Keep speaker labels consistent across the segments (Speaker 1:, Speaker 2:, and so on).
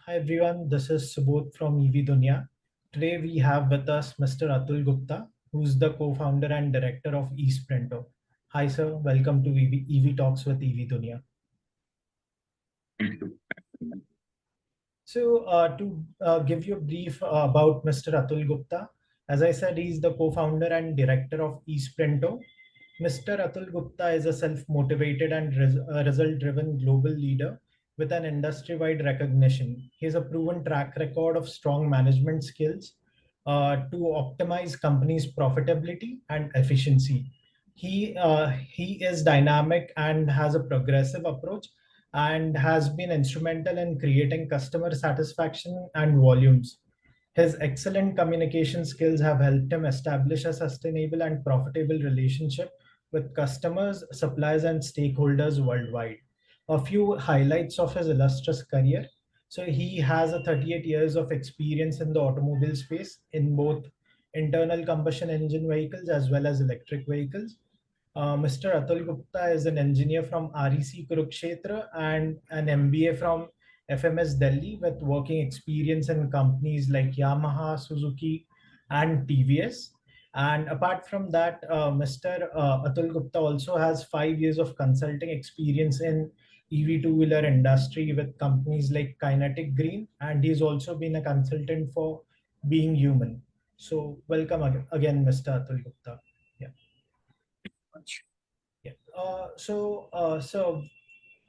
Speaker 1: Hi everyone, this is Subodh from EV Dunya. Today we have with us Mr. Atul Gupta, who's the co-founder and director of e-Sprinto. Hi sir, welcome to EV Talks with EV Dunya.
Speaker 2: Thank you.
Speaker 1: So to give you a brief about Mr. Atul Gupta, as I said, he's the co-founder and director of e-Sprinto. Mr. Atul Gupta is a self-motivated and result-driven global leader with an industry-wide recognition. He has a proven track record of strong management skills to optimize companies' profitability and efficiency. He is dynamic and has a progressive approach and has been instrumental in creating customer satisfaction and volumes. His excellent communication skills have helped him establish a sustainable and profitable relationship with customers, suppliers, and stakeholders worldwide. A few highlights of his illustrious career. So, he has a 38 years of experience in the automobile space in both internal combustion engine vehicles as well as electric vehicles. Mr. Atul Gupta is an engineer from REC Kurukshetra and an MBA from FMS Delhi with working experience in companies like Yamaha, Suzuki, and TVS. And apart from that, Mr. Atul Gupta also has 5 years of consulting experience in EV two-wheeler industry with companies like Kinetic Green, and he's also been a consultant for Being Human. So welcome again, Mr. Atul Gupta. Yeah. Yeah.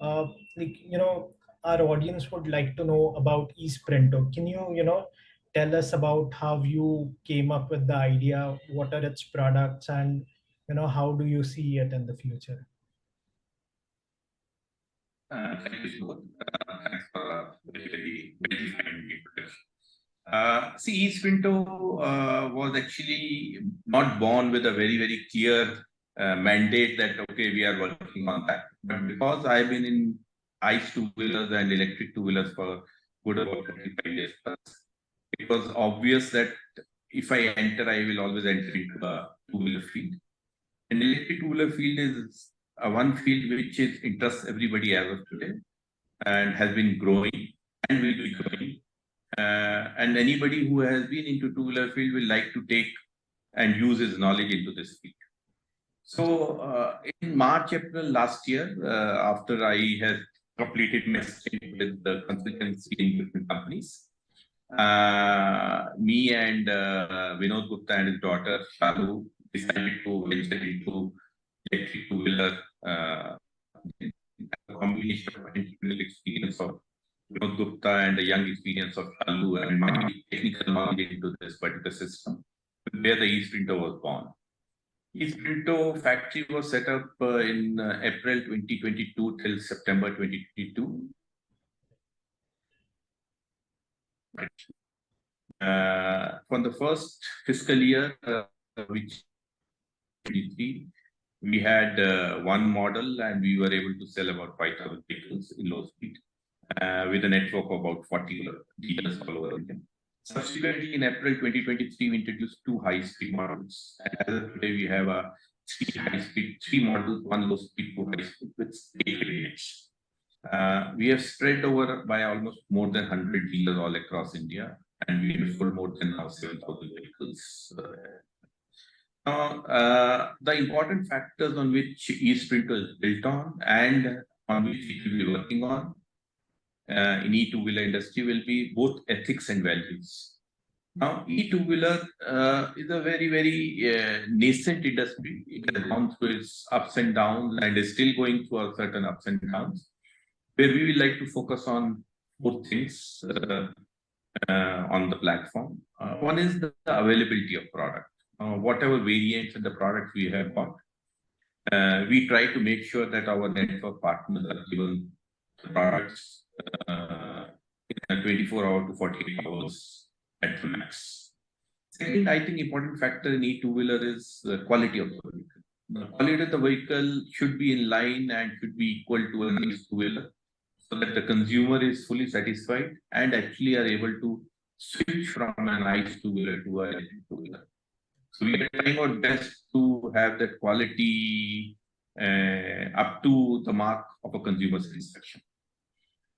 Speaker 1: Uh, like, our audience would like to know about eSprinto. Can you, tell us about how you came up with the idea, what are its products, and, how do you see it in the future?
Speaker 2: Thank you, Subodh. Thanks for a very kind introduction. See, e-Sprinto was actually not born with a very clear mandate that, okay, we are working on that. But because I've been in ICE two-wheelers and electric two-wheelers for good about 25 years plus, it was obvious that if I enter, I will always enter into the two-wheeler field. And electric two-wheeler field is one field which is interests everybody as of today and has been growing and will be growing. And anybody who has been into two-wheeler field will like to take and use his knowledge into this field. So in March, April last year, after I had completed my stint with the consultancy in different companies, me and Vinod Gupta and his daughter Shalu decided to venture into electric two-wheeler, a combination of entrepreneurial experience of Subodh Gupta and the young experience of Shalu and my technical knowledge into this particular system, where the e-Sprinto was born. e-Sprinto factory was set up in April 2022 till September 2022. From the first fiscal year, which 23, we had one model and we were able to sell about 5,000 vehicles in low speed with a network of about 40 dealers all over India. Subsequently, in April 2023, we introduced two high-speed models. And as of today, we have three models, one low-speed, two high-speed with 8 variants. We have spread over by almost more than 100 dealers all across India, and we have sold more than now 7,000 vehicles. The important factors on which e-Sprinto is built on and on which we will be working on in e-two-wheeler industry will be both ethics and values. Now, e-two-wheeler is a very nascent industry. It has gone through its ups and downs and is still going through a certain ups and downs, where we will like to focus on four things on the platform. One is the availability of product. Whatever variants and the products we have got, we try to make sure that our network partners are given the products in 24 hours to 48 hours at the max. Second, I think important factor in e-two-wheeler is the quality of the vehicle. The quality of the vehicle should be in line and should be equal to an ICE two-wheeler so that the consumer is fully satisfied and actually are able to switch from an ICE two-wheeler to an electric two-wheeler. So we are trying our best to have that quality up to the mark of a consumer satisfaction.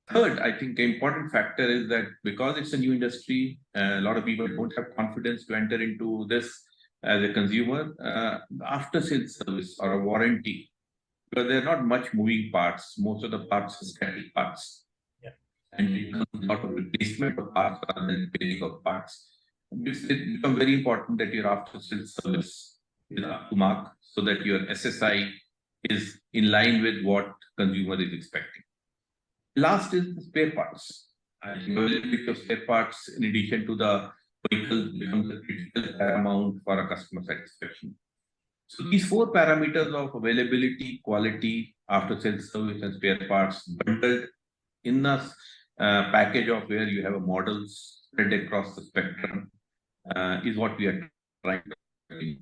Speaker 2: Third, I think the important factor is that because it's a new industry, a lot of people don't have confidence to enter into this as a consumer. After sales service or a warranty, because there are not much moving parts, most of the parts are static parts.
Speaker 1: Yeah.
Speaker 2: And it becomes a lot of replacement of parts rather than repairing of parts. It becomes very important that your after sales service is up to mark so that your SSI is in line with what consumer is expecting. Last is the spare parts. I think availability of spare parts, in addition to the vehicle, becomes a critical paramount for a customer satisfaction. So these four parameters of availability, quality, after sales service, and spare parts bundled in the package of where you have a model spread across the spectrum is what we are trying to do.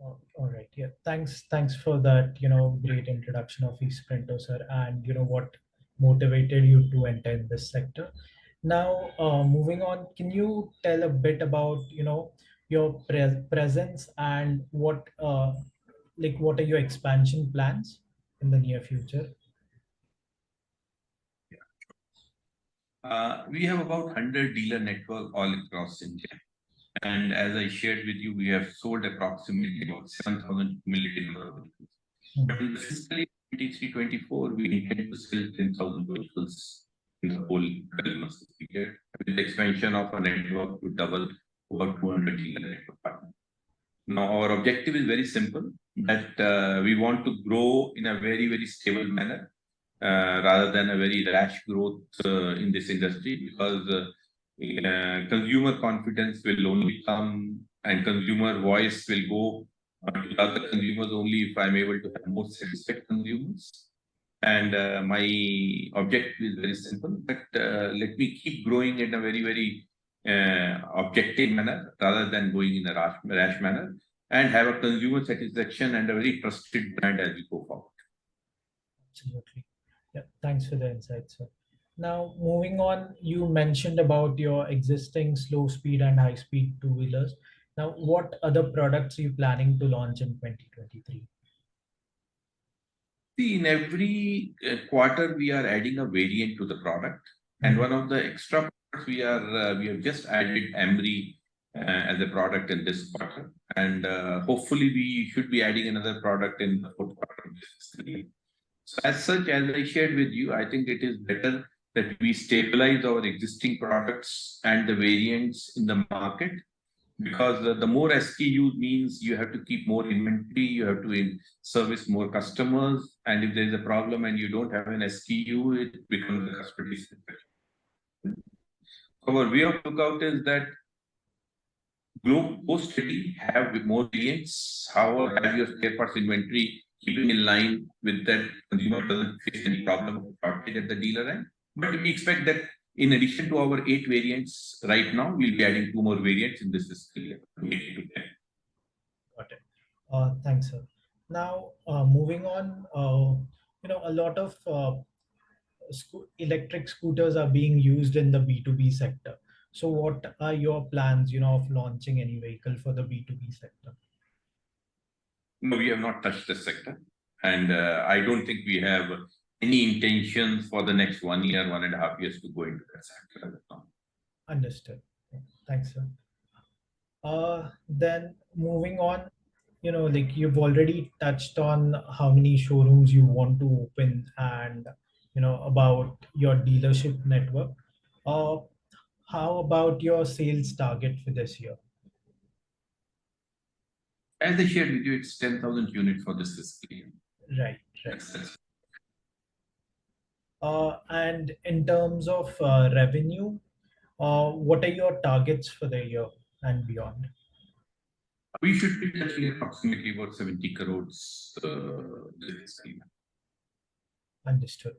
Speaker 1: All right. Yeah. Thanks for that, great introduction of e-Sprinto, sir, and what motivated you to enter in this sector. Now, moving on, can you tell a bit about, your presence and what are your expansion plans in the near future?
Speaker 2: We have about 100 dealer network all across India. And as I shared with you, we have sold approximately about 7,000 million vehicles. But in the fiscal year 23-24, we intend to sell 10,000 vehicles in the whole 12 months period, with the expansion of our network to double about 200 dealer network partners. Now, our objective is very simple, that we want to grow in a very, very stable manner, rather than a very rash growth in this industry, because consumer confidence will only come and consumer voice will go to other consumers only if I'm able to have more satisfied consumers. And my objective is very simple, that let me keep growing in a very, very objective manner rather than going in a rash manner, and have a consumer satisfaction and a very trusted brand as we go forward.
Speaker 1: Absolutely. Yeah, thanks for the insight, sir. Now, moving on, you mentioned about your existing slow speed and high speed two-wheelers. Now, what other products are you planning to launch in 2023?
Speaker 2: See, in every quarter, we are adding a variant to the product. And one of the extra products we have just added Emery as a product in this quarter. And hopefully we should be adding another product in the fourth quarter of this fiscal year. So as such, as I shared with you, I think it is better that we stabilize our existing products and the variants in the market, because the more SKU means you have to keep more inventory, you have to service more customers, and if there is a problem and you don't have an SKU, it becomes a customer dissatisfaction. Our way of lookout is that go steady, have more variants, however, have your spare parts inventory keeping in line with that, consumer doesn't face any problem of shortage at the dealer end. But we expect that in addition to our 8 variants right now, we'll be adding 2 more variants in this fiscal year.
Speaker 1: Got it. Thanks, sir. Now, moving on, a lot of electric scooters are being used in the B2B sector. So what are your plans, of launching any vehicle for the B2B sector?
Speaker 2: No, we have not touched this sector. And I don't think we have any intentions for the next 1 year, 1.5 years to go into that sector.
Speaker 1: Understood. Thanks, sir. Then moving on, you've already touched on how many showrooms you want to open and, about your dealership network. How about your sales target for this year?
Speaker 2: As I shared with you, it's 10,000 units for this fiscal year.
Speaker 1: Right. And in terms of revenue, what are your targets for the year and beyond?
Speaker 2: We should be touching approximately about 70 crores this fiscal year.
Speaker 1: Understood.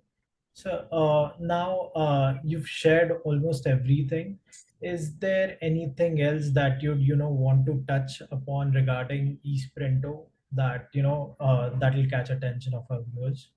Speaker 1: So now you've shared almost everything. Is there anything else that you'd want to touch upon regarding e-Sprinto that that will catch attention of our viewers?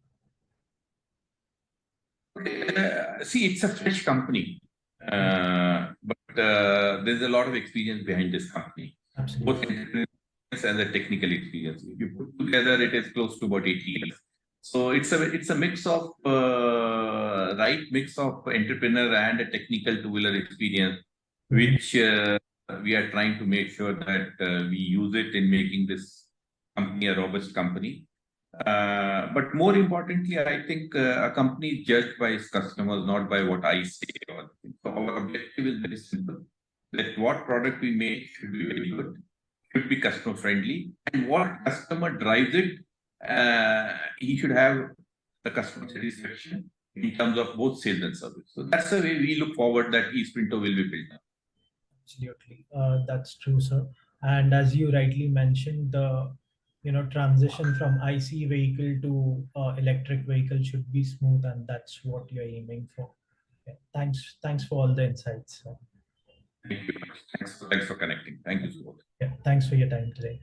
Speaker 2: See, it's a fresh company, but there's a lot of experience behind this company.
Speaker 1: Absolutely.
Speaker 2: Both experience and the technical experience. If you put together, it is close to about 8 years. So it's a mix of right mix of entrepreneur and a technical two-wheeler experience, which we are trying to make sure that we use it in making this company a robust company. But more importantly, I think a company is judged by its customers, not by what I say. So our objective is very simple: that what product we make should be very good, should be customer friendly, and what customer drives it, he should have the customer satisfaction in terms of both sales and service. So that's the way we look forward that e-Sprinto will be built up.
Speaker 1: Absolutely, that's true, sir. And as you rightly mentioned, the transition from IC vehicle to electric vehicle should be smooth, and that's what you're aiming for. Yeah, thanks for all the insights.
Speaker 2: Thank you. Thanks for connecting. Thank you so much.
Speaker 1: Yeah, thanks for your time today.